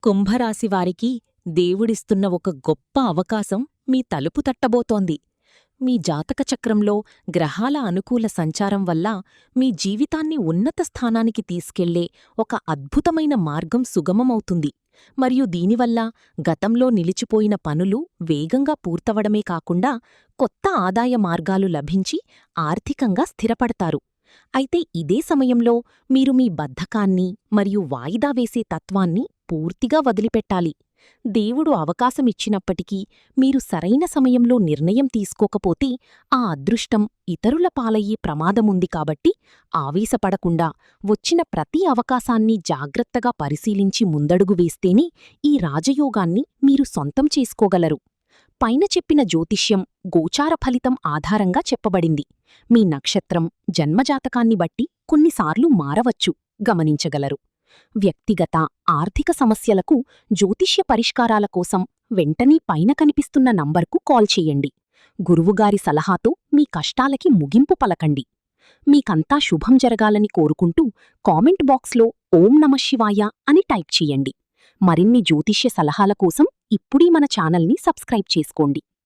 కుంభరాశివారికి దేవుడిస్తున్న ఒక గొప్ప అవకాశం మీ తలుపు తట్టబోతోంది. మీ జాతక చక్రంలో గ్రహాల అనుకూల సంచారం వల్ల మీ జీవితాన్ని ఉన్నత స్థానానికి తీసుకెళ్లే ఒక అద్భుతమైన మార్గం సుగమమవుతుంది. మరియు దీనివల్ల గతంలో నిలిచిపోయిన పనులు వేగంగా పూర్తవడమే కాకుండా కొత్త ఆదాయ మార్గాలు లభించి ఆర్థికంగా స్థిరపడతారు. అయితే ఇదే సమయంలో మీరు మీ బద్ధకాన్ని మరియు వాయిదా వేసే తత్వాన్ని పూర్తిగా వదిలిపెట్టాలి. దేవుడు అవకాశమిచ్చినప్పటికీ మీరు సరైన సమయంలో నిర్ణయం తీసుకోకపోతే ఆ అదృష్టం ఇతరుల పాలయ్యే ప్రమాదముంది కాబట్టి ఆవేశపడకుండా వచ్చిన ప్రతి అవకాశాన్ని జాగ్రత్తగా పరిశీలించి ముందడుగు వేస్తేనే ఈ రాజయోగాన్ని మీరు సొంతం చేసుకోగలరు. పైన చెప్పిన జ్యోతిష్యం గోచార ఫలితం ఆధారంగా చెప్పబడింది. మీ నక్షత్రం, జన్మజాతకాన్ని బట్టి కొన్నిసార్లు మారవచ్చు, గమనించగలరు. వ్యక్తిగత, ఆర్థిక సమస్యలకు జ్యోతిష్య పరిష్కారాల కోసం వెంటనే పైన కనిపిస్తున్న నంబర్కు కాల్ చేయండి. గురువుగారి సలహాతో మీ కష్టాలకి ముగింపు పలకండి. మీకంతా శుభం జరగాలని కోరుకుంటూ కామెంట్ బాక్స్లో ఓం నమఃశివాయ అని టైప్ చేయండి. మరిన్ని జ్యోతిష్య సలహాల కోసం ఇప్పుడే మన ఛానల్ని సబ్స్క్రైబ్ చేసుకోండి.